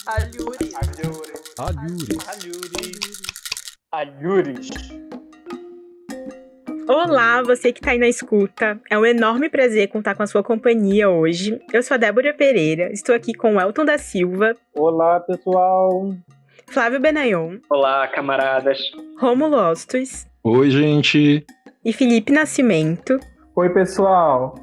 Alhures. Alhures. Olá, você que está aí na escuta. É um enorme prazer contar com a sua companhia hoje. Eu sou a Débora Pereira, estou aqui com o Elton da Silva. Olá, pessoal. Flávio Benayon. Olá, camaradas. Rômulo Ostos. Oi, gente. E Felipe Nascimento. Oi, pessoal.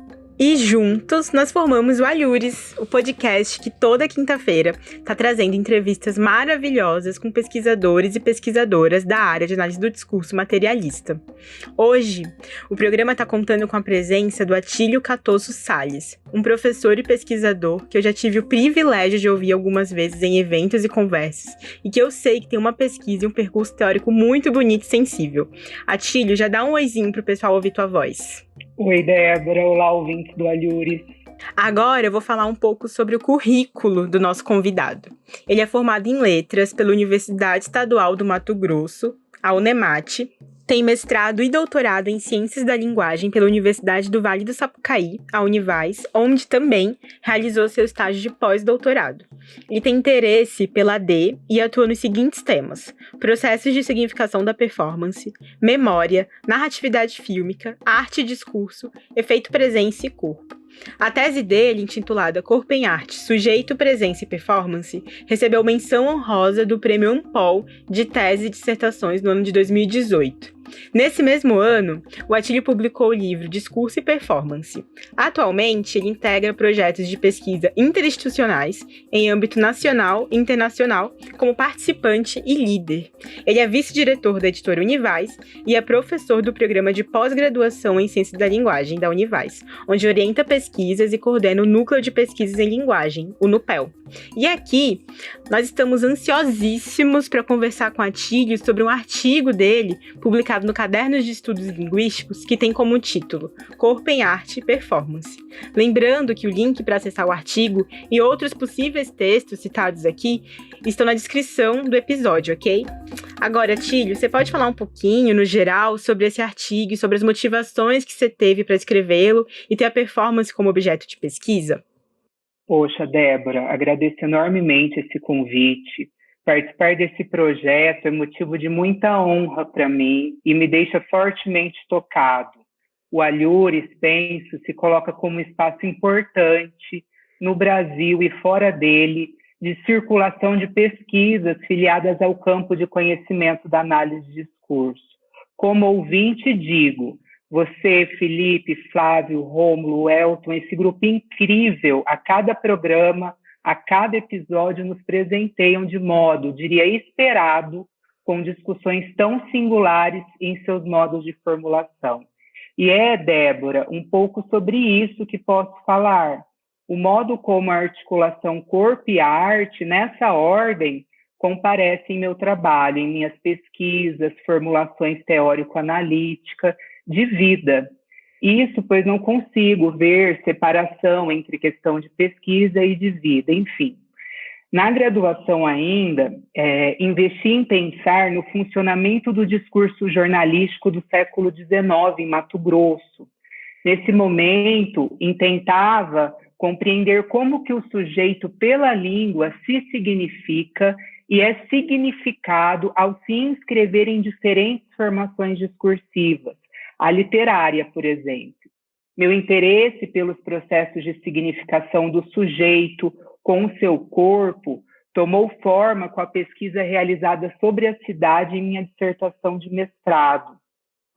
E juntos nós formamos o Alhures, o podcast que toda quinta-feira está trazendo entrevistas maravilhosas com pesquisadores e pesquisadoras da área de análise do discurso materialista. Hoje, o programa está contando com a presença do Atílio Catosso Salles, um professor e pesquisador que eu já tive o privilégio de ouvir algumas vezes em eventos e conversas, e que eu sei que tem uma pesquisa e um percurso teórico muito bonito e sensível. Atílio, já dá um oizinho pro pessoal ouvir tua voz. Oi, Débora. Olá, ouvintes do Alhures. Agora eu vou falar um pouco sobre o currículo do nosso convidado. Ele é formado em Letras pela Universidade Estadual do Mato Grosso, a UNEMAT, tem mestrado e doutorado em Ciências da Linguagem pela Universidade do Vale do Sapucaí, a Univaz, onde também realizou seu estágio de pós-doutorado. Ele tem interesse pela AD e atua nos seguintes temas: processos de significação da performance, memória, narratividade fílmica, arte e discurso, efeito presença e corpo. A tese dele, intitulada Corpo em Arte, Sujeito, Presença e Performance, recebeu menção honrosa do Prêmio Ampol de Tese e Dissertações no ano de 2018. Nesse mesmo ano, o Atílio publicou o livro Discurso e Performance. Atualmente, ele integra projetos de pesquisa interinstitucionais em âmbito nacional e internacional como participante e líder. Ele é vice-diretor da editora Univaz e é professor do programa de pós-graduação em Ciências da Linguagem da Univaz, onde orienta pesquisas e coordena o Núcleo de Pesquisas em Linguagem, o NUPEL. E aqui, nós estamos ansiosíssimos para conversar com o Atílio sobre um artigo dele, publicado no Cadernos de Estudos Linguísticos, que tem como título Corpo em Arte e Performance. Lembrando que o link para acessar o artigo e outros possíveis textos citados aqui estão na descrição do episódio, ok? Agora, Atílio, você pode falar um pouquinho, no geral, sobre esse artigo e sobre as motivações que você teve para escrevê-lo e ter a performance como objeto de pesquisa? Poxa, Débora, agradeço enormemente esse convite. Participar desse projeto é motivo de muita honra para mim e me deixa fortemente tocado. O Alhures, penso, se coloca como um espaço importante no Brasil e fora dele de circulação de pesquisas filiadas ao campo de conhecimento da análise de discurso. Como ouvinte, digo, você, Felipe, Flávio, Rômulo, Elton, esse grupo incrível, a cada programa, a cada episódio nos presenteiam de modo, diria, esperado, com discussões tão singulares em seus modos de formulação. E Débora, um pouco sobre isso que posso falar. O modo como a articulação corpo e arte, nessa ordem, comparece em meu trabalho, em minhas pesquisas, formulações teórico-analíticas, de vida. Isso, pois não consigo ver separação entre questão de pesquisa e de vida, enfim. Na graduação ainda, investi em pensar no funcionamento do discurso jornalístico do século XIX em Mato Grosso. Nesse momento, intentava compreender como que o sujeito pela língua se significa e é significado ao se inscrever em diferentes formações discursivas. A literária, por exemplo. Meu interesse pelos processos de significação do sujeito com o seu corpo tomou forma com a pesquisa realizada sobre a cidade em minha dissertação de mestrado.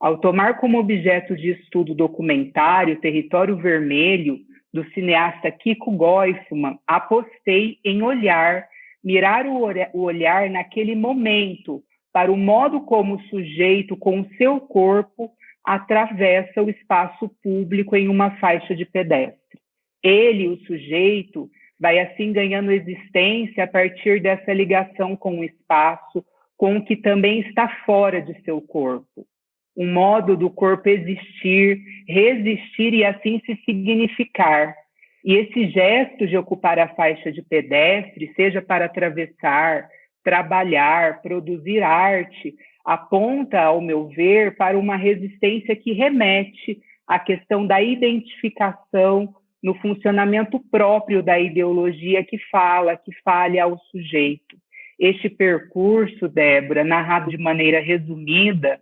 Ao tomar como objeto de estudo o documentário Território Vermelho, do cineasta Kiko Goifman, apostei em mirar o olhar naquele momento para o modo como o sujeito com o seu corpo atravessa o espaço público em uma faixa de pedestre. Ele, o sujeito, vai assim ganhando existência a partir dessa ligação com o espaço, com o que também está fora de seu corpo. Um modo do corpo existir, resistir e assim se significar. E esse gesto de ocupar a faixa de pedestre, seja para atravessar, trabalhar, produzir arte, aponta, ao meu ver, para uma resistência que remete à questão da identificação no funcionamento próprio da ideologia que fale ao sujeito. Este percurso, Débora, narrado de maneira resumida,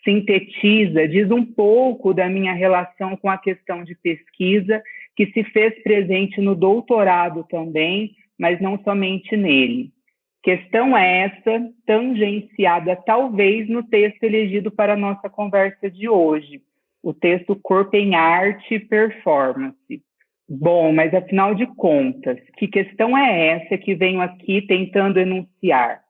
sintetiza, diz um pouco da minha relação com a questão de pesquisa, que se fez presente no doutorado também, mas não somente nele. Questão essa, tangenciada talvez no texto elegido para a nossa conversa de hoje, o texto Corpo em Arte e Performance. Bom, mas afinal de contas, que questão é essa que venho aqui tentando enunciar?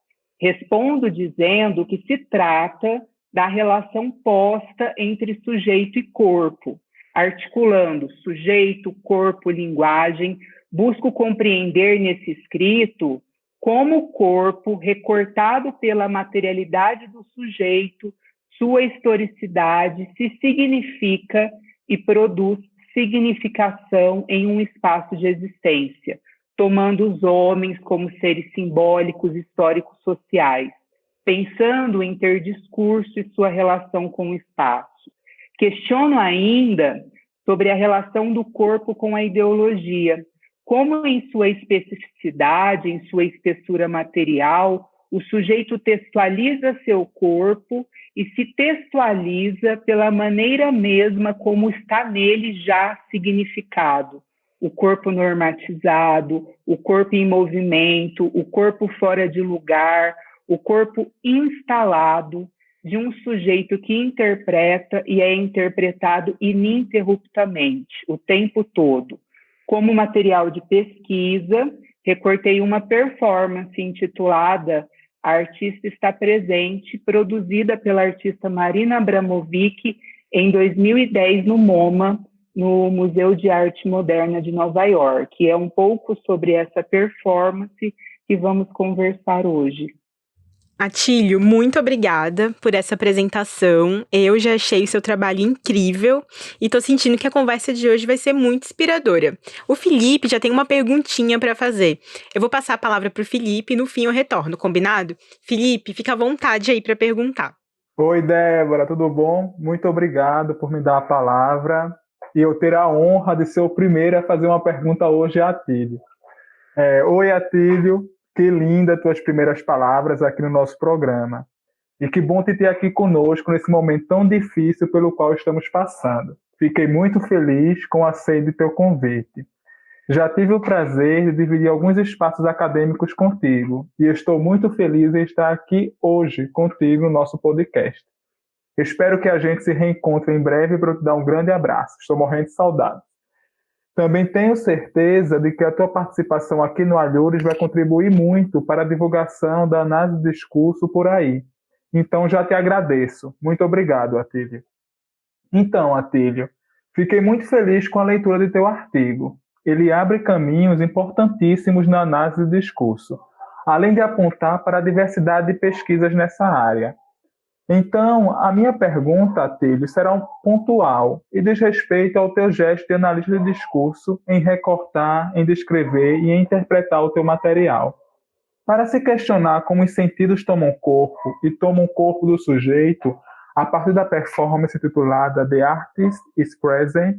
Respondo dizendo que se trata da relação posta entre sujeito e corpo, articulando sujeito, corpo, linguagem. Busco compreender nesse escrito como o corpo, recortado pela materialidade do sujeito, sua historicidade, se significa e produz significação em um espaço de existência, tomando os homens como seres simbólicos, históricos, sociais, pensando em ter discurso e sua relação com o espaço. Questiono ainda sobre a relação do corpo com a ideologia, como em sua especificidade, em sua espessura material, o sujeito textualiza seu corpo e se textualiza pela maneira mesma como está nele já significado. O corpo normatizado, o corpo em movimento, o corpo fora de lugar, o corpo instalado de um sujeito que interpreta e é interpretado ininterruptamente, o tempo todo. Como material de pesquisa, recortei uma performance intitulada A Artista Está Presente, produzida pela artista Marina Abramovic em 2010 no MoMA, no Museu de Arte Moderna de Nova York. E é um pouco sobre essa performance que vamos conversar hoje. Atílio, muito obrigada por essa apresentação. Eu já achei o seu trabalho incrível e tô sentindo que a conversa de hoje vai ser muito inspiradora. O Felipe já tem uma perguntinha para fazer. Eu vou passar a palavra pro Felipe e no fim eu retorno, combinado? Felipe, fica à vontade aí para perguntar. Oi, Débora, tudo bom? Muito obrigado por me dar a palavra e eu ter a honra de ser o primeiro a fazer uma pergunta hoje a Atílio. Oi, Atílio. Que linda tuas primeiras palavras aqui no nosso programa. E que bom te ter aqui conosco nesse momento tão difícil pelo qual estamos passando. Fiquei muito feliz com o aceite de teu convite. Já tive o prazer de dividir alguns espaços acadêmicos contigo e estou muito feliz em estar aqui hoje contigo no nosso podcast. Espero que a gente se reencontre em breve para eu te dar um grande abraço. Estou morrendo de saudade. Também tenho certeza de que a tua participação aqui no Alhures vai contribuir muito para a divulgação da análise de discurso por aí. Então, já te agradeço. Muito obrigado, Atílio. Então, Atílio, fiquei muito feliz com a leitura de teu artigo. Ele abre caminhos importantíssimos na análise de discurso, além de apontar para a diversidade de pesquisas nessa área. Então, a minha pergunta, Atílio, será pontual e diz respeito ao teu gesto de analista de discurso em recortar, em descrever e em interpretar o teu material. Para se questionar como os sentidos tomam corpo e tomam o corpo do sujeito a partir da performance titulada The Artist is Present,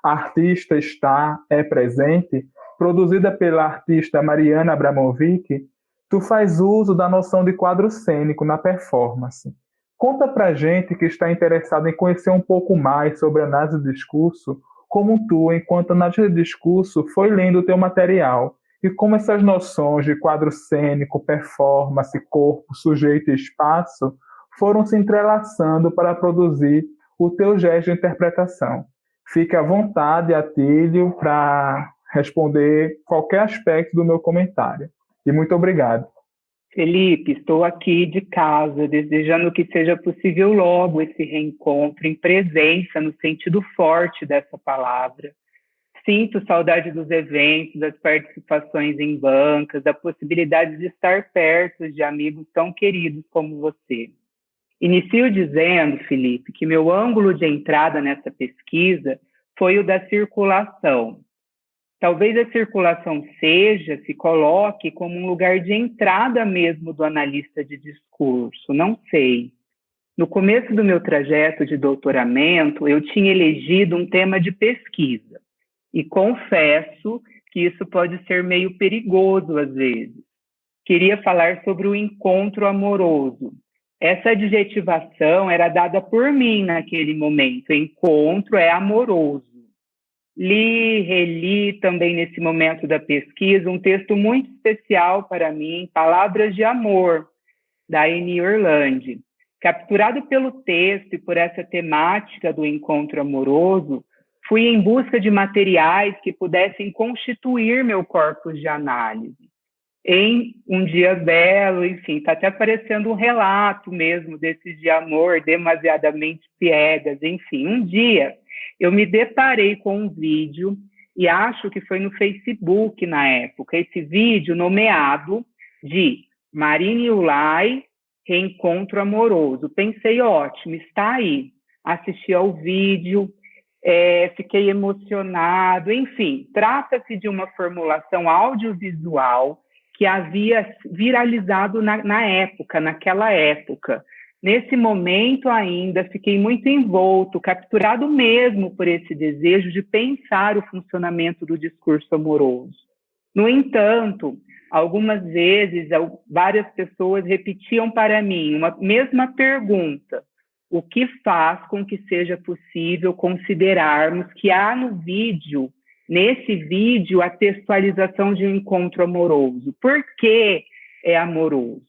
Artista está, é presente, produzida pela artista Mariana Abramovic, tu faz uso da noção de quadro cênico na performance. Conta pra gente que está interessado em conhecer um pouco mais sobre análise de discurso, como tu, enquanto analista de discurso, foi lendo o teu material e como essas noções de quadro cênico, performance, corpo, sujeito e espaço foram se entrelaçando para produzir o teu gesto de interpretação. Fique à vontade, Atílio, para responder qualquer aspecto do meu comentário. E muito obrigado. Felipe, estou aqui de casa, desejando que seja possível logo esse reencontro em presença, no sentido forte dessa palavra. Sinto saudade dos eventos, das participações em bancas, da possibilidade de estar perto de amigos tão queridos como você. Inicio dizendo, Felipe, que meu ângulo de entrada nessa pesquisa foi o da circulação. Talvez a circulação se coloque como um lugar de entrada mesmo do analista de discurso, não sei. No começo do meu trajeto de doutoramento, eu tinha elegido um tema de pesquisa. E confesso que isso pode ser meio perigoso às vezes. Queria falar sobre o encontro amoroso. Essa adjetivação era dada por mim naquele momento. Encontro é amoroso. Li, reli também nesse momento da pesquisa um texto muito especial para mim, Palavras de Amor, da Eni Orlandi. Capturado pelo texto e por essa temática do encontro amoroso, fui em busca de materiais que pudessem constituir meu corpus de análise. Em um dia belo, enfim, está até parecendo um relato mesmo desses de amor demasiadamente piegas, enfim. Um dia eu me deparei com um vídeo, e acho que foi no Facebook na época, esse vídeo nomeado de Marina Yulai, Reencontro Amoroso. Pensei, ótimo, está aí. Assisti ao vídeo, fiquei emocionado, enfim. Trata-se de uma formulação audiovisual que havia viralizado naquela época. Nesse momento ainda, fiquei muito envolto, capturado mesmo por esse desejo de pensar o funcionamento do discurso amoroso. No entanto, algumas vezes, várias pessoas repetiam para mim uma mesma pergunta: o que faz com que seja possível considerarmos que há nesse vídeo, a textualização de um encontro amoroso? Por que é amoroso?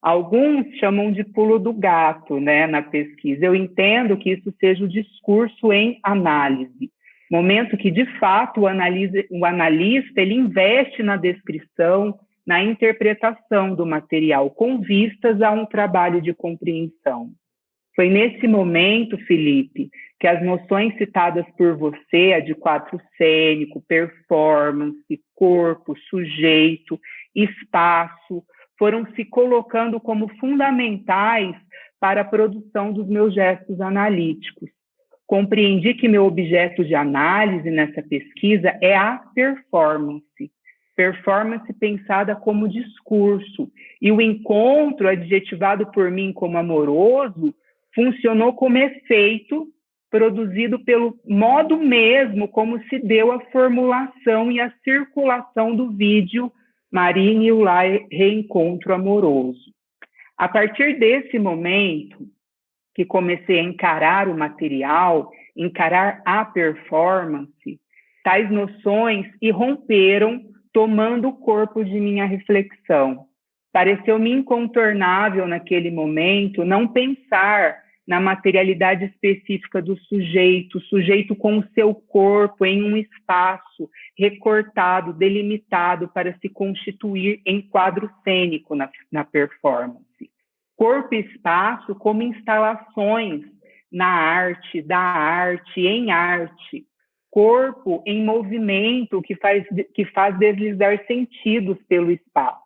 Alguns chamam de pulo do gato, né, na pesquisa. Eu entendo que isso seja o discurso em análise, momento que, de fato, o analista ele investe na descrição, na interpretação do material, com vistas a um trabalho de compreensão. Foi nesse momento, Felipe, que as noções citadas por você, a de quadro cênico, performance, corpo, sujeito, espaço, foram se colocando como fundamentais para a produção dos meus gestos analíticos. Compreendi que meu objeto de análise nessa pesquisa é a performance pensada como discurso, e o encontro, adjetivado por mim como amoroso, funcionou como efeito produzido pelo modo mesmo como se deu a formulação e a circulação do vídeo Marina Yulai, Reencontro Amoroso. A partir desse momento que comecei a encarar o material, encarar a performance, tais noções irromperam, tomando o corpo de minha reflexão. Pareceu-me incontornável naquele momento não pensar na materialidade específica do sujeito com o seu corpo em um espaço recortado, delimitado para se constituir em quadro cênico na performance. Corpo e espaço como instalações na arte, da arte, em arte. Corpo em movimento que faz deslizar sentidos pelo espaço.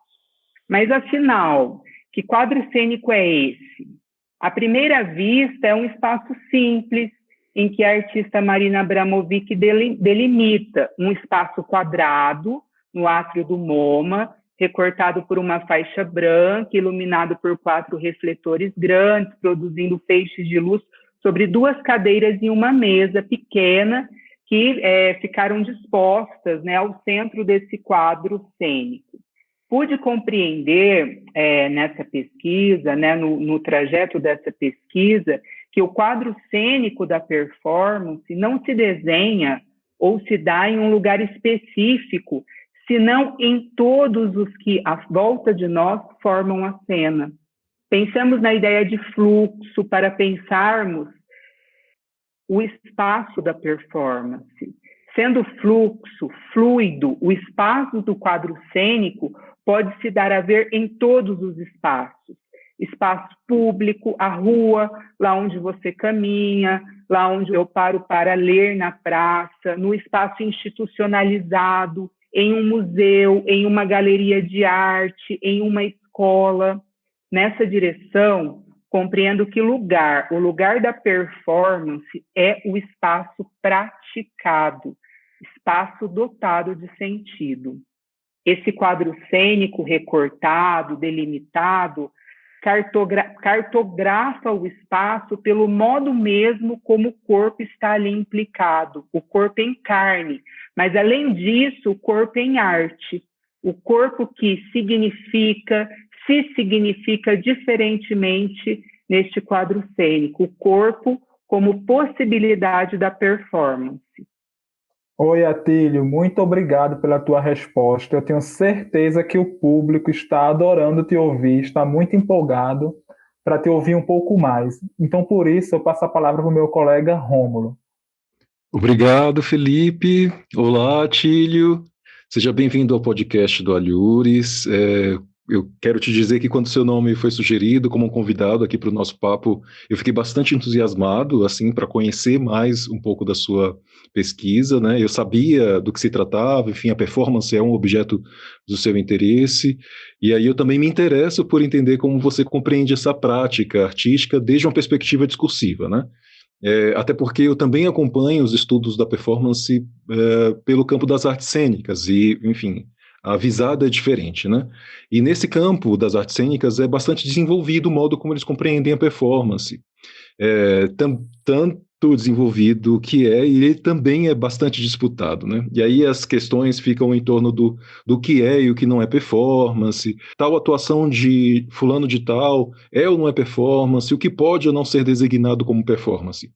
Mas, afinal, que quadro cênico é esse? À primeira vista, é um espaço simples, em que a artista Marina Abramovic delimita um espaço quadrado no átrio do MoMA, recortado por uma faixa branca, iluminado por 4 refletores grandes, produzindo feixes de luz sobre 2 cadeiras e uma mesa pequena, que ficaram dispostas, né, ao centro desse quadro cênico. Pude compreender nessa pesquisa, né, no trajeto dessa pesquisa, que o quadro cênico da performance não se desenha ou se dá em um lugar específico, senão em todos os que, à volta de nós, formam a cena. Pensamos na ideia de fluxo para pensarmos o espaço da performance. Sendo fluxo, fluido, o espaço do quadro cênico pode se dar a ver em todos os espaços. Espaço público, a rua, lá onde você caminha, lá onde eu paro para ler na praça, no espaço institucionalizado, em um museu, em uma galeria de arte, em uma escola. Nessa direção, compreendo que o lugar da performance é o espaço praticado, espaço dotado de sentido. Esse quadro cênico recortado, delimitado, cartografa o espaço pelo modo mesmo como o corpo está ali implicado, o corpo em carne, Mas, além disso, o corpo em arte. O corpo que se significa diferentemente neste quadro cênico. O corpo como possibilidade da performance. Oi, Atílio, muito obrigado pela tua resposta. Eu tenho certeza que o público está adorando te ouvir, está muito empolgado para te ouvir um pouco mais. Então, por isso, eu passo a palavra para o meu colega Rômulo. Obrigado, Felipe. Olá, Tílio. Seja bem-vindo ao podcast do Alhures. Eu quero te dizer que quando seu nome foi sugerido como um convidado aqui para o nosso papo, eu fiquei bastante entusiasmado, assim, para conhecer mais um pouco da sua pesquisa, né? Eu sabia do que se tratava, enfim, a performance é um objeto do seu interesse, e aí eu também me interesso por entender como você compreende essa prática artística desde uma perspectiva discursiva, né? Até porque eu também acompanho os estudos da performance pelo campo das artes cênicas e, enfim, a visada é diferente, né? E nesse campo das artes cênicas é bastante desenvolvido o modo como eles compreendem a performance. Tanto desenvolvido que e ele também é bastante disputado, né? E aí as questões ficam em torno do que é e o que não é performance, tal atuação de fulano de tal é ou não é performance, o que pode ou não ser designado como performance.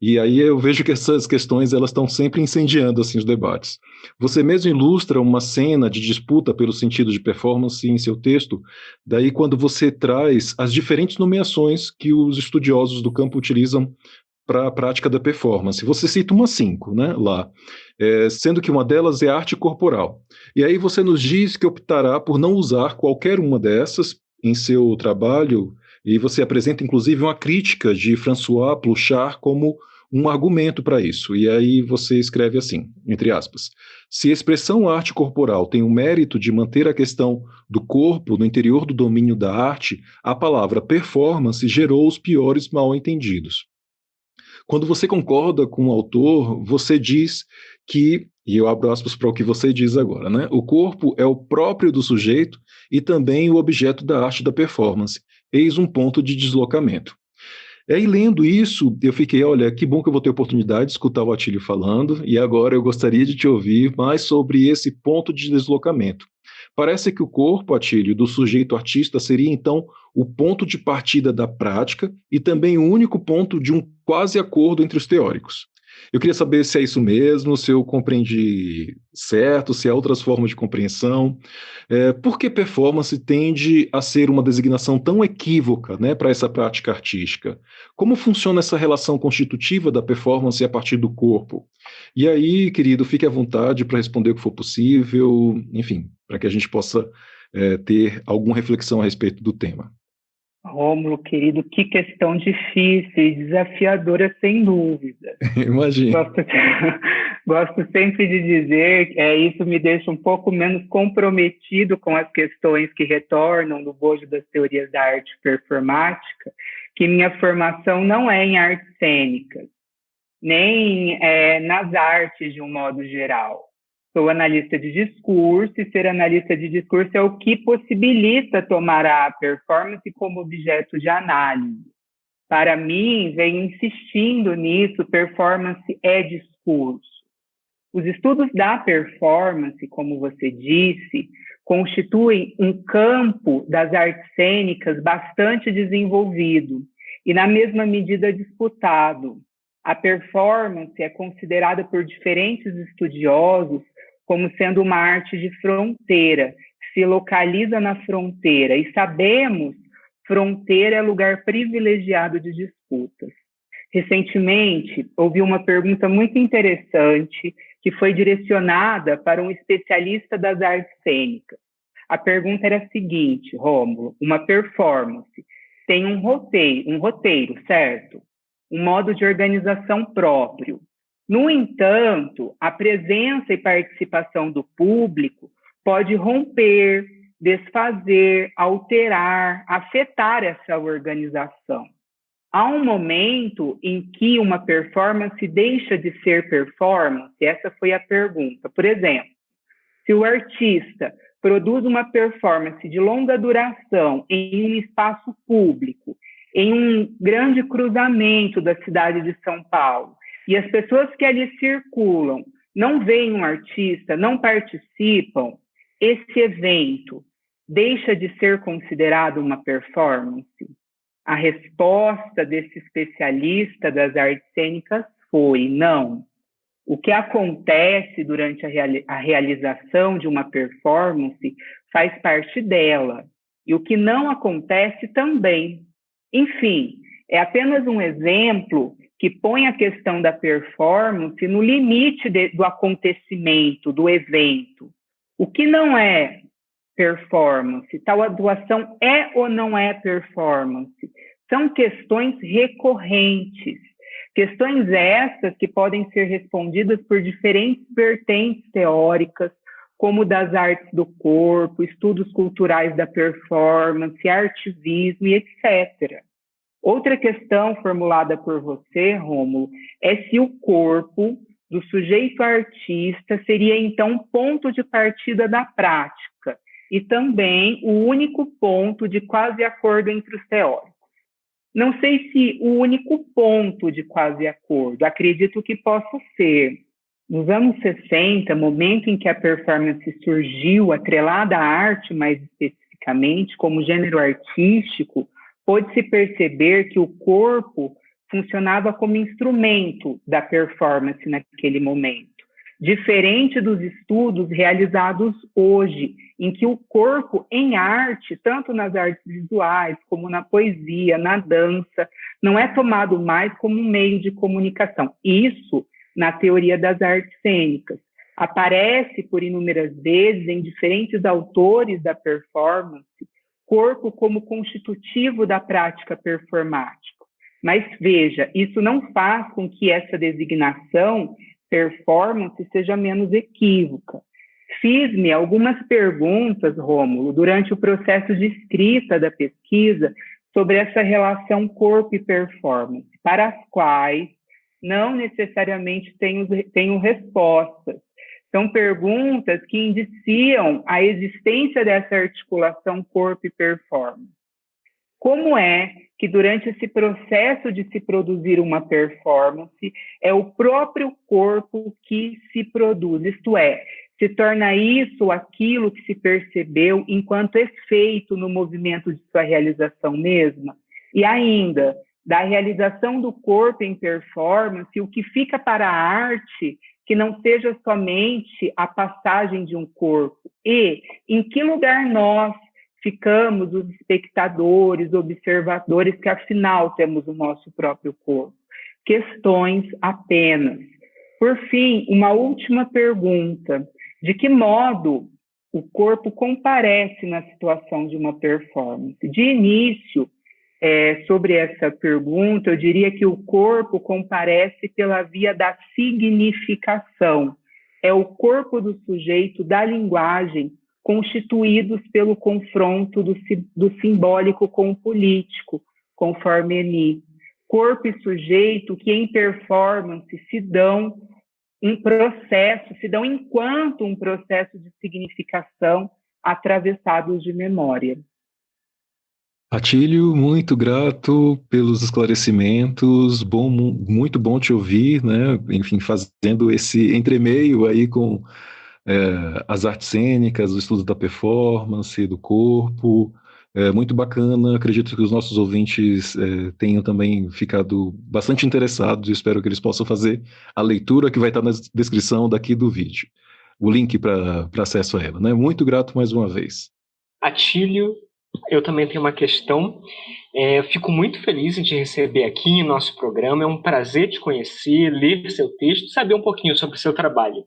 E aí eu vejo que essas questões elas estão sempre incendiando assim os debates. Você mesmo ilustra uma cena de disputa pelo sentido de performance em seu texto, daí quando você traz as diferentes nomeações que os estudiosos do campo utilizam para a prática da performance. Você cita umas 5, né, lá, sendo que uma delas é arte corporal. E aí você nos diz que optará por não usar qualquer uma dessas em seu trabalho, e você apresenta inclusive uma crítica de François Pluchart como um argumento para isso. E aí você escreve assim, entre aspas, se a expressão arte corporal tem o mérito de manter a questão do corpo no interior do domínio da arte, a palavra performance gerou os piores mal-entendidos. Quando você concorda com o autor, você diz que, e eu abro aspas para o que você diz agora, né? O corpo é o próprio do sujeito e também o objeto da arte da performance. Eis um ponto de deslocamento. E lendo isso, eu fiquei, olha, que bom que eu vou ter a oportunidade de escutar o Atílio falando, e agora eu gostaria de te ouvir mais sobre esse ponto de deslocamento. Parece que o corpo, Atílio, do sujeito artista seria, então, o ponto de partida da prática e também o único ponto de um quase acordo entre os teóricos. Eu queria saber se é isso mesmo, se eu compreendi certo, se há outras formas de compreensão. Por que performance tende a ser uma designação tão equívoca, né, para essa prática artística? Como funciona essa relação constitutiva da performance a partir do corpo? E aí, querido, fique à vontade para responder o que for possível, enfim, para que a gente possa ter alguma reflexão a respeito do tema. Rômulo, querido, que questão difícil e desafiadora, sem dúvida. Imagina. Gosto sempre de dizer que isso me deixa um pouco menos comprometido com as questões que retornam do bojo das teorias da arte performática, que minha formação não é em artes cênicas, nem nas artes de um modo geral. Sou analista de discurso, e ser analista de discurso é o que possibilita tomar a performance como objeto de análise. Para mim, venho insistindo nisso, performance é discurso. Os estudos da performance, como você disse, constituem um campo das artes cênicas bastante desenvolvido e, na mesma medida, disputado. A performance é considerada por diferentes estudiosos como sendo uma arte de fronteira, que se localiza na fronteira, e sabemos, fronteira é lugar privilegiado de disputas. Recentemente, ouvi uma pergunta muito interessante que foi direcionada para um especialista das artes cênicas. A pergunta era a seguinte, Rômulo, uma performance tem um roteiro, certo? Um modo de organização próprio. No entanto, a presença e participação do público pode romper, desfazer, alterar, afetar essa organização. Há um momento em que uma performance deixa de ser performance? Essa foi a pergunta. Por exemplo, se o artista produz uma performance de longa duração em um espaço público, em um grande cruzamento da cidade de São Paulo, e as pessoas que ali circulam não veem um artista, não participam, esse evento deixa de ser considerado uma performance? A resposta desse especialista das artes cênicas foi não. O que acontece durante a realização de uma performance faz parte dela, e o que não acontece também. Enfim, é apenas um exemplo que põe a questão da performance no limite do acontecimento, do evento. O que não é performance? Tal atuação é ou não é performance? São questões recorrentes. Questões essas que podem ser respondidas por diferentes vertentes teóricas, como das artes do corpo, estudos culturais da performance, artivismo e etc. Outra questão formulada por você, Rômulo, é se o corpo do sujeito artista seria, então, ponto de partida da prática e também o único ponto de quase acordo entre os teóricos. Não sei se o único ponto de quase acordo, acredito que possa ser. Nos anos 60, momento em que a performance surgiu, atrelada à arte mais especificamente, como gênero artístico, pôde-se perceber que o corpo funcionava como instrumento da performance naquele momento. Diferente dos estudos realizados hoje, em que o corpo em arte, tanto nas artes visuais, como na poesia, na dança, não é tomado mais como um meio de comunicação. Isso na teoria das artes cênicas. Aparece por inúmeras vezes em diferentes autores da performance, corpo como constitutivo da prática performática. Mas veja, isso não faz com que essa designação performance seja menos equívoca. Fiz-me algumas perguntas, Rômulo, durante o processo de escrita da pesquisa sobre essa relação corpo e performance, para as quais não necessariamente tenho respostas. São perguntas que indiciam a existência dessa articulação corpo e performance. Como é que durante esse processo de se produzir uma performance, é o próprio corpo que se produz, isto é, se torna isso aquilo que se percebeu enquanto efeito no movimento de sua realização mesma? E ainda, da realização do corpo em performance, o que fica para a arte que não seja somente a passagem de um corpo? E em que lugar nós ficamos os espectadores, observadores, que afinal temos o nosso próprio corpo? Questões apenas. Por fim, uma última pergunta. De que modo o corpo comparece na situação de uma performance? De início, sobre essa pergunta, eu diria que o corpo comparece pela via da significação. É o corpo do sujeito, da linguagem, constituídos pelo confronto do simbólico com o político, conforme Eni. Corpo e sujeito que em performance se dão enquanto um processo de significação atravessados de memória. Atílio, muito grato pelos esclarecimentos, muito bom te ouvir, né? Enfim, fazendo esse entremeio aí com as artes cênicas, o estudo da performance, do corpo, muito bacana. Acredito que os nossos ouvintes tenham também ficado bastante interessados e espero que eles possam fazer a leitura que vai estar na descrição daqui do vídeo, o link para acesso a ela, né? Muito grato mais uma vez. Atílio, eu também tenho uma questão. Eu fico muito feliz em te receber aqui em nosso programa. É um prazer te conhecer, ler seu texto, saber um pouquinho sobre o seu trabalho.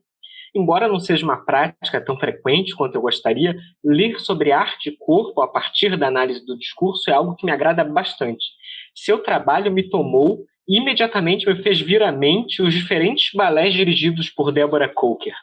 Embora não seja uma prática tão frequente quanto eu gostaria, ler sobre arte e corpo a partir da análise do discurso é algo que me agrada bastante. Seu trabalho me tomou e imediatamente me fez vir à mente os diferentes balés dirigidos por Deborah Coker.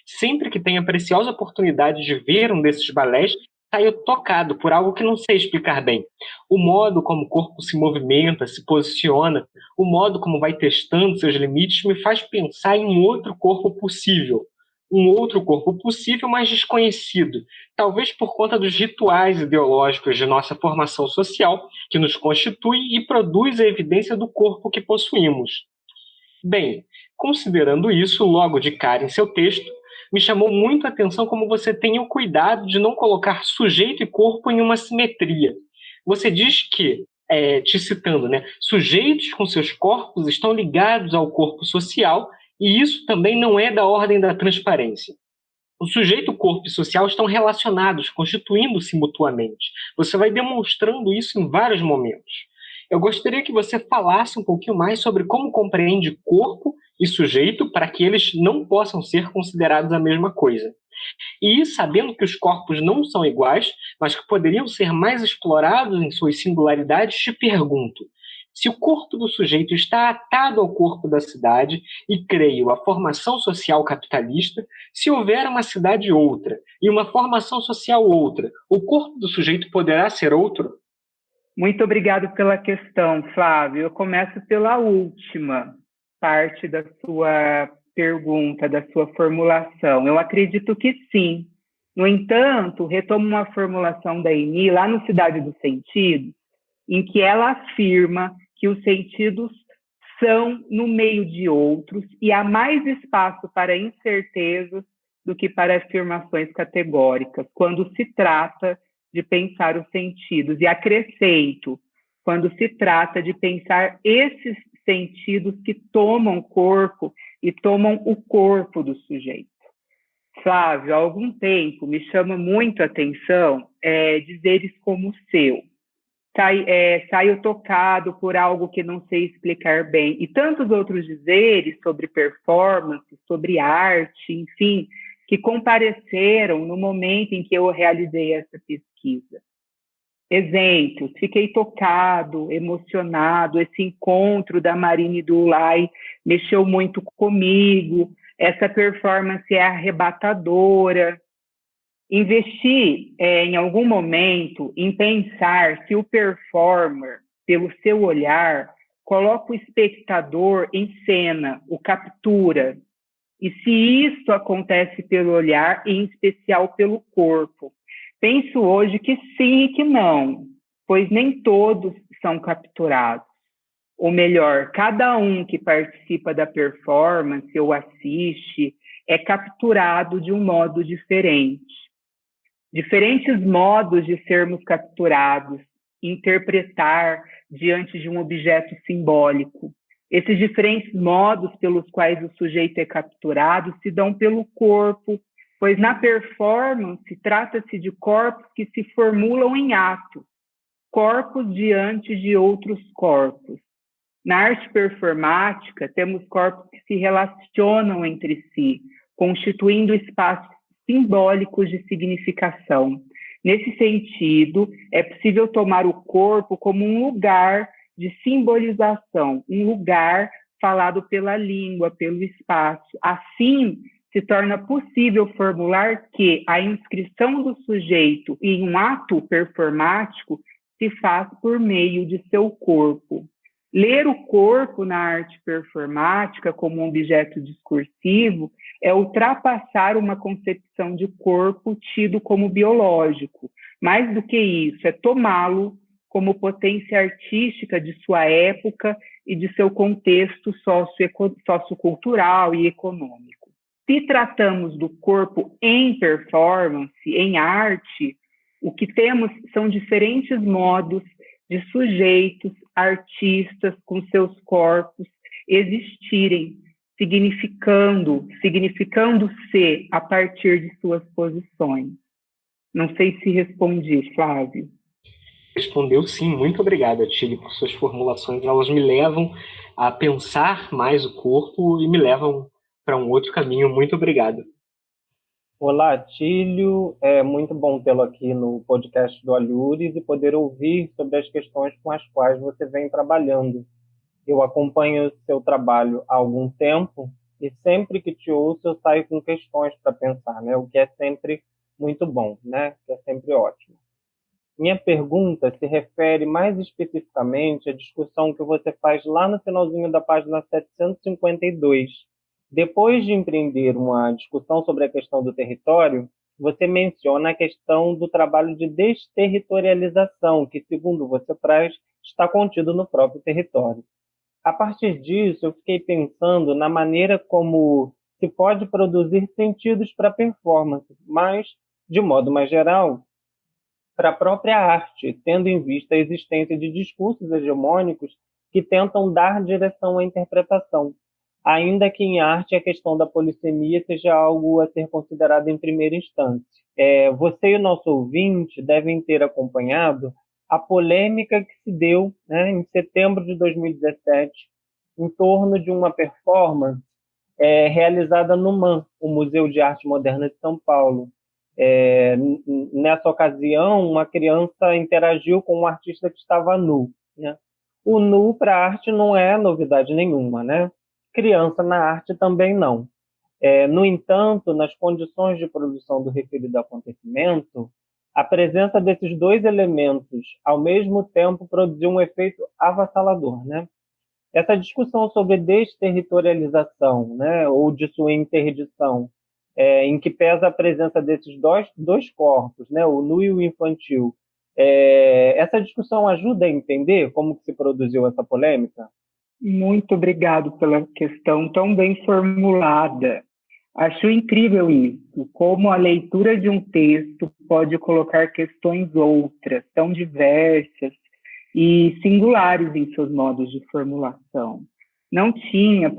Sempre que tenho a preciosa oportunidade de ver um desses balés, saio tocado por algo que não sei explicar bem. O modo como o corpo se movimenta, se posiciona, o modo como vai testando seus limites me faz pensar em um outro corpo possível. Um outro corpo possível, mas desconhecido, talvez por conta dos rituais ideológicos de nossa formação social, que nos constitui e produz a evidência do corpo que possuímos. Bem, considerando isso, logo de cara em seu texto, me chamou muito a atenção como você tem o cuidado de não colocar sujeito e corpo em uma simetria. Você diz que, te citando, né, sujeitos com seus corpos estão ligados ao corpo social e isso também não é da ordem da transparência. O sujeito, o corpo e social estão relacionados, constituindo-se mutuamente. Você vai demonstrando isso em vários momentos. Eu gostaria que você falasse um pouquinho mais sobre como compreende corpo e sujeito para que eles não possam ser considerados a mesma coisa. E, sabendo que os corpos não são iguais, mas que poderiam ser mais explorados em suas singularidades, te pergunto: se o corpo do sujeito está atado ao corpo da cidade, e creio a formação social capitalista, se houver uma cidade outra e uma formação social outra, o corpo do sujeito poderá ser outro? Muito obrigado pela questão, Flávio. Eu começo pela última parte da sua pergunta, da sua formulação. Eu acredito que sim. No entanto, retomo uma formulação da Eni, lá no Cidade dos Sentidos, em que ela afirma que os sentidos são no meio de outros e há mais espaço para incertezas do que para afirmações categóricas, quando se trata de pensar os sentidos. E acrescento, quando se trata de pensar esses sentidos que tomam corpo e tomam o corpo do sujeito. Flávio, há algum tempo me chama muito a atenção dizeres como o seu. Saio tocado por algo que não sei explicar bem. E tantos outros dizeres sobre performance, sobre arte, enfim, que compareceram no momento em que eu realizei essa pesquisa. Exemplos: fiquei tocado, emocionado, esse encontro da Marina e do Ulay mexeu muito comigo, essa performance é arrebatadora. Investi em algum momento em pensar se o performer, pelo seu olhar, coloca o espectador em cena, o captura, e se isso acontece pelo olhar, em especial pelo corpo. Penso hoje que sim e que não, pois nem todos são capturados. Ou melhor, cada um que participa da performance ou assiste é capturado de um modo diferente. Diferentes modos de sermos capturados, interpretar diante de um objeto simbólico. Esses diferentes modos pelos quais o sujeito é capturado se dão pelo corpo, pois na performance trata-se de corpos que se formulam em atos, corpos diante de outros corpos. Na arte performática, temos corpos que se relacionam entre si, constituindo espaços simbólicos de significação. Nesse sentido, é possível tomar o corpo como um lugar de simbolização, um lugar falado pela língua, pelo espaço. Assim, se torna possível formular que a inscrição do sujeito em um ato performático se faz por meio de seu corpo. Ler o corpo na arte performática como um objeto discursivo é ultrapassar uma concepção de corpo tido como biológico. Mais do que isso, é tomá-lo como potência artística de sua época e de seu contexto sociocultural e econômico. Se tratamos do corpo em performance, em arte, o que temos são diferentes modos de sujeitos, artistas com seus corpos existirem, significando-se a partir de suas posições. Não sei se respondi, Flávio. Respondeu sim, muito obrigado, Atílio, por suas formulações. Elas me levam a pensar mais o corpo e me levam para um outro caminho. Muito obrigado. Olá, Atílio. É muito bom tê-lo aqui no podcast do Alhures e poder ouvir sobre as questões com as quais você vem trabalhando. Eu acompanho o seu trabalho há algum tempo e sempre que te ouço eu saio com questões para pensar, né? O que é sempre muito bom, né? Que é sempre ótimo. Minha pergunta se refere mais especificamente à discussão que você faz lá no finalzinho da página 752. Depois de empreender uma discussão sobre a questão do território, você menciona a questão do trabalho de desterritorialização, que, segundo você traz, está contido no próprio território. A partir disso, eu fiquei pensando na maneira como se pode produzir sentidos para a performance, mas, de modo mais geral, para a própria arte, tendo em vista a existência de discursos hegemônicos que tentam dar direção à interpretação, ainda que em arte a questão da polissemia seja algo a ser considerado em primeira instância. Você e o nosso ouvinte devem ter acompanhado a polêmica que se deu, né, em setembro de 2017, em torno de uma performance realizada no MAM, o Museu de Arte Moderna de São Paulo. Nessa ocasião, uma criança interagiu com um artista que estava nu, né? O nu para a arte não é novidade nenhuma, né? Criança na arte também não. No entanto, nas condições de produção do referido acontecimento, a presença desses dois elementos, ao mesmo tempo, produziu um efeito avassalador, né? Essa discussão sobre desterritorialização, né, ou de sua interdição, em que pesa a presença desses dois corpos, né, o nu e o infantil, essa discussão ajuda a entender como que se produziu essa polêmica? Muito obrigado pela questão tão bem formulada. Acho incrível isso, como a leitura de um texto pode colocar questões outras, tão diversas e singulares em seus modos de formulação. Não tinha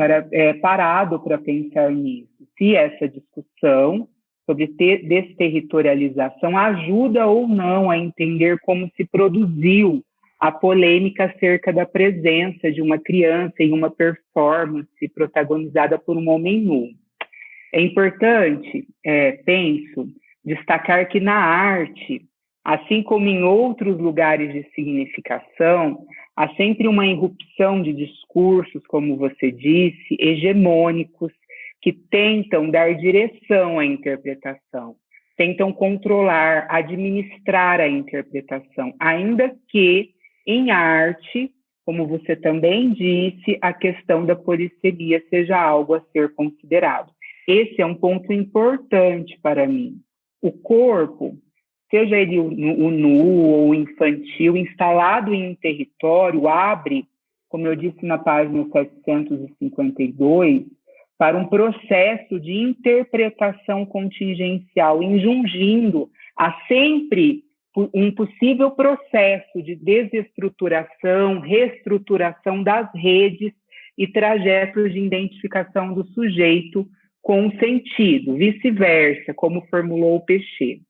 parado para pensar nisso. Se essa discussão sobre desterritorialização ajuda ou não a entender como se produziu a polêmica acerca da presença de uma criança em uma performance protagonizada por um homem nu. É importante, penso, destacar que na arte, assim como em outros lugares de significação, há sempre uma irrupção de discursos, como você disse, hegemônicos, que tentam dar direção à interpretação, tentam controlar, administrar a interpretação, ainda que, em arte, como você também disse, a questão da polissemia seja algo a ser considerado. Esse é um ponto importante para mim. O corpo, seja ele o nu ou o infantil, instalado em um território, abre, como eu disse na página 752, para um processo de interpretação contingencial, injungindo a sempre um possível processo de desestruturação, reestruturação das redes e trajetos de identificação do sujeito com o sentido, vice-versa, como formulou o Peixe.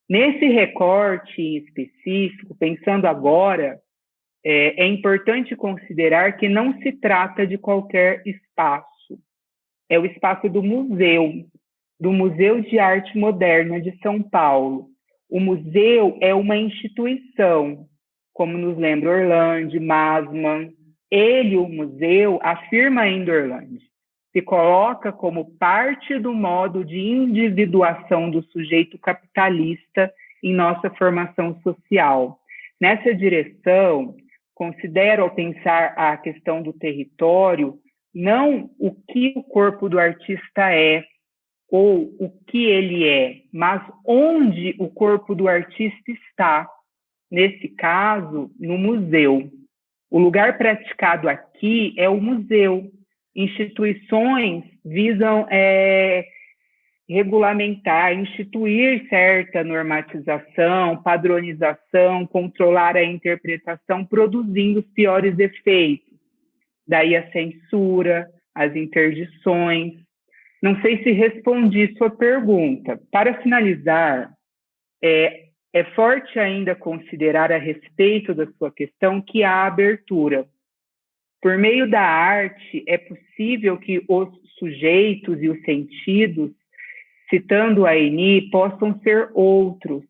Nesse recorte específico, pensando agora, é importante considerar que não se trata de qualquer espaço. É o espaço do Museu de Arte Moderna de São Paulo. O museu é uma instituição, como nos lembra Orlandi, Massman. Ele, o museu, afirma ainda Orlandi, se coloca como parte do modo de individuação do sujeito capitalista em nossa formação social. Nessa direção, considero, ao pensar a questão do território, não o que o corpo do artista é, ou o que ele é, mas onde o corpo do artista está. Nesse caso, no museu. O lugar praticado aqui é o museu. Instituições visam regulamentar, instituir certa normatização, padronização, controlar a interpretação, produzindo os piores efeitos. Daí a censura, as interdições. Não sei se respondi sua pergunta. Para finalizar, é forte ainda considerar a respeito da sua questão que há abertura. Por meio da arte, é possível que os sujeitos e os sentidos, citando a Eni, possam ser outros,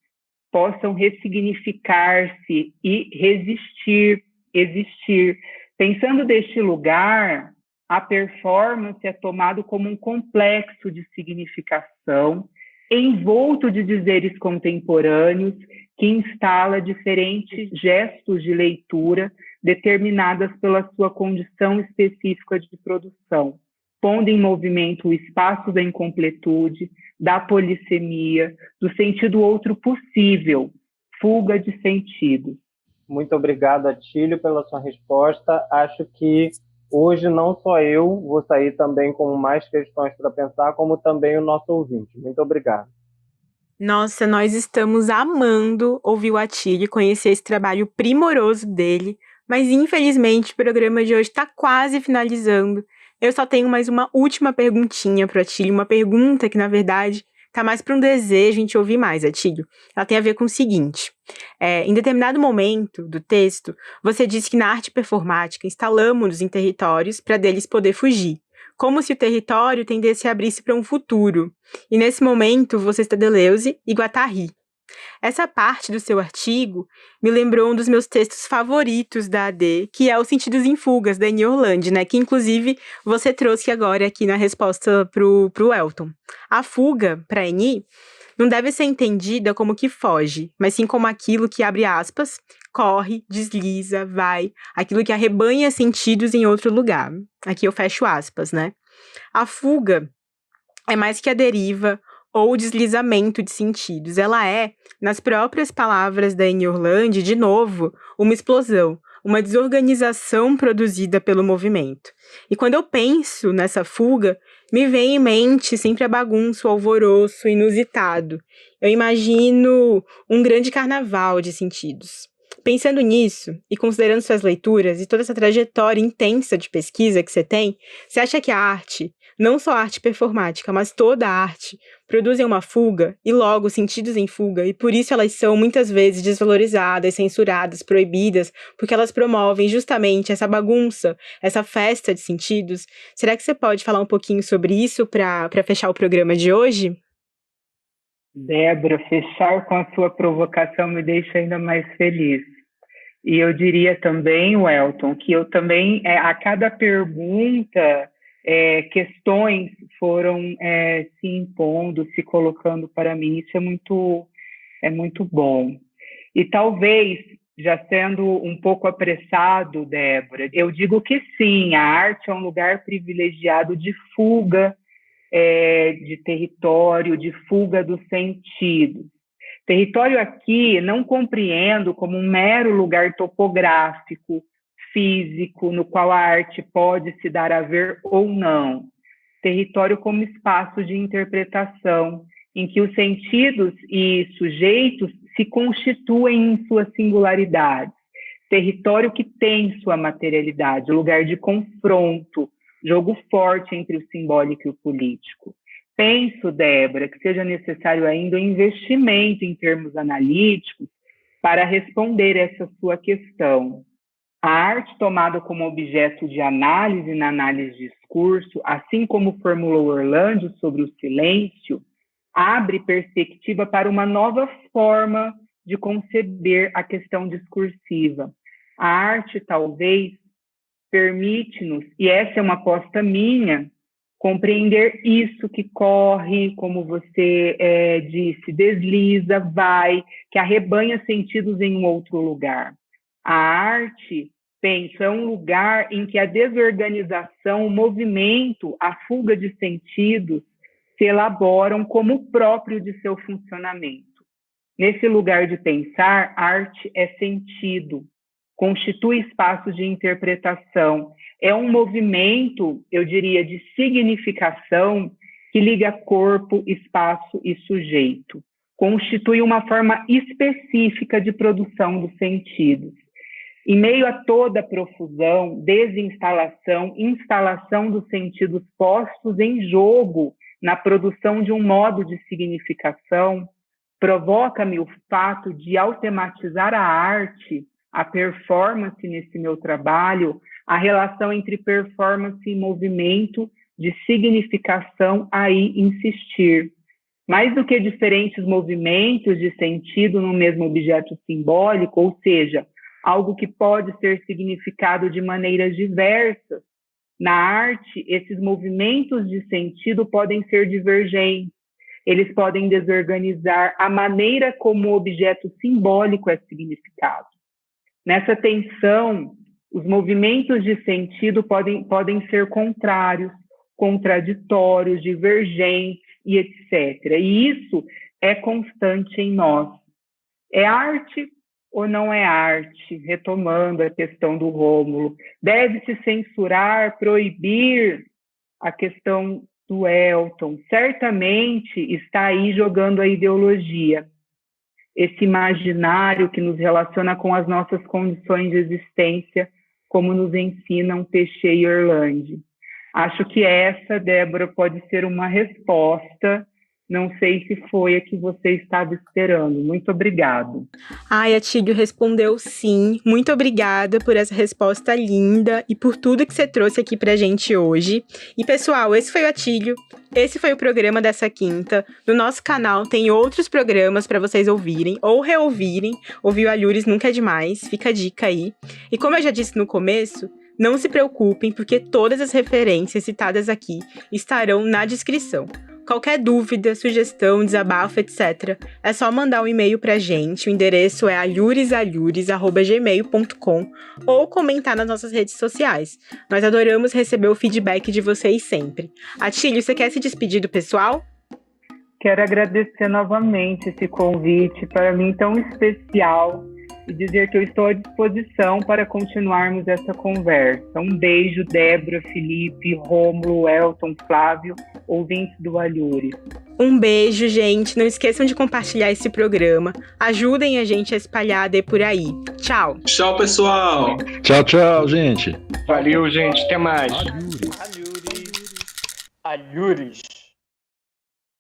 possam ressignificar-se e resistir, existir. Pensando deste lugar, a performance é tomado como um complexo de significação, envolto de dizeres contemporâneos, que instala diferentes gestos de leitura determinadas pela sua condição específica de produção, pondo em movimento o espaço da incompletude, da polissemia, do sentido outro possível, fuga de sentidos. Muito obrigado, Atílio, pela sua resposta. Acho que Hoje não só eu vou sair também com mais questões para pensar, como também o nosso ouvinte. Muito obrigado. Nossa, nós estamos amando ouvir o Atílio, conhecer esse trabalho primoroso dele, mas infelizmente o programa de hoje está quase finalizando. Eu só tenho mais uma última perguntinha para o Atílio, uma pergunta que, na verdade, tá mais para um desejo de ouvir mais, Atílio. Ela tem a ver com o seguinte: em determinado momento do texto, você disse que na arte performática instalamos-nos em territórios para deles poder fugir, como se o território tendesse a abrir-se para um futuro. E nesse momento, você está Deleuze e Guattari. Essa parte do seu artigo me lembrou um dos meus textos favoritos da AD, que é Os Sentidos em Fugas, da Eni Orlandi, né? Que, inclusive, você trouxe agora aqui na resposta pro Elton. A fuga, para Eni, não deve ser entendida como que foge, mas sim como aquilo que, abre aspas, corre, desliza, vai, aquilo que arrebanha sentidos em outro lugar. Aqui eu fecho aspas, né? A fuga é mais que a deriva ou o deslizamento de sentidos. Ela é, nas próprias palavras da Eni Orlandi, de novo, uma explosão, uma desorganização produzida pelo movimento. E quando eu penso nessa fuga, me vem em mente sempre a bagunça, o alvoroço, o inusitado. Eu imagino um grande carnaval de sentidos. Pensando nisso, e considerando suas leituras e toda essa trajetória intensa de pesquisa que você tem, você acha que a arte, não só a arte performática, mas toda a arte, produzem uma fuga e logo sentidos em fuga, e por isso elas são muitas vezes desvalorizadas, censuradas, proibidas, porque elas promovem justamente essa bagunça, essa festa de sentidos? Será que você pode falar um pouquinho sobre isso para fechar o programa de hoje? Débora, fechar com a sua provocação me deixa ainda mais feliz. E eu diria também, Welton, que eu também, a cada pergunta, questões foram se impondo, se colocando para mim. Isso é muito bom. E talvez, já sendo um pouco apressado, Débora, eu digo que sim, a arte é um lugar privilegiado de fuga, de território, de fuga dos sentidos. Território aqui não compreendo como um mero lugar topográfico, físico, no qual a arte pode se dar a ver ou não. Território como espaço de interpretação, em que os sentidos e sujeitos se constituem em sua singularidade. Território que tem sua materialidade, lugar de confronto, jogo forte entre o simbólico e o político. Penso, Débora, que seja necessário ainda um investimento em termos analíticos para responder essa sua questão. A arte tomada como objeto de análise na análise de discurso, assim como formulou Orlandi sobre o silêncio, abre perspectiva para uma nova forma de conceber a questão discursiva. A arte, talvez, permite-nos, e essa é uma aposta minha, compreender isso que corre, como você disse, desliza, vai, que arrebanha sentidos em um outro lugar. A arte, penso, é um lugar em que a desorganização, o movimento, a fuga de sentidos se elaboram como próprio de seu funcionamento. Nesse lugar de pensar, arte é sentido, constitui espaços de interpretação, é um movimento, eu diria, de significação que liga corpo, espaço e sujeito. Constitui uma forma específica de produção dos sentidos. Em meio a toda a profusão, desinstalação, instalação dos sentidos postos em jogo na produção de um modo de significação, provoca-me o fato de, ao tematizar a arte, a performance nesse meu trabalho, a relação entre performance e movimento de significação aí insistir. Mais do que diferentes movimentos de sentido no mesmo objeto simbólico, ou seja, algo que pode ser significado de maneiras diversas, na arte, esses movimentos de sentido podem ser divergentes, eles podem desorganizar a maneira como o objeto simbólico é significado. Nessa tensão, os movimentos de sentido podem ser contrários, contraditórios, divergentes e etc. E isso é constante em nós. É arte ou não é arte? Retomando a questão do Rômulo, deve-se censurar, proibir a questão do Elton? Certamente está aí jogando a ideologia, esse imaginário que nos relaciona com as nossas condições de existência, como nos ensinam Peixe e Orlandi. Acho que essa, Débora, pode ser uma resposta. Não sei se foi a que você estava esperando. Muito obrigado. Ai, Atílio respondeu sim. Muito obrigada por essa resposta linda e por tudo que você trouxe aqui pra gente hoje. E, pessoal, esse foi o Atílio. Esse foi o programa dessa quinta. No nosso canal tem outros programas para vocês ouvirem ou reouvirem. Ouvir o Alhures nunca é demais. Fica a dica aí. E como eu já disse no começo, não se preocupem, porque todas as referências citadas aqui estarão na descrição. Qualquer dúvida, sugestão, desabafo, etc., é só mandar um e-mail pra gente. O endereço é alhuresalhures@gmail.com ou comentar nas nossas redes sociais. Nós adoramos receber o feedback de vocês sempre. Atílio, você quer se despedir do pessoal? Quero agradecer novamente esse convite, para mim tão especial, e dizer que eu estou à disposição para continuarmos essa conversa. Um beijo, Débora, Felipe, Rômulo, Elton, Flávio, ouvintes do Alhures. Um beijo, gente. Não esqueçam de compartilhar esse programa. Ajudem a gente a espalhar por aí. Tchau. Tchau, pessoal. Tchau, tchau, gente. Valeu, gente. Até mais. Alhures. Alhures.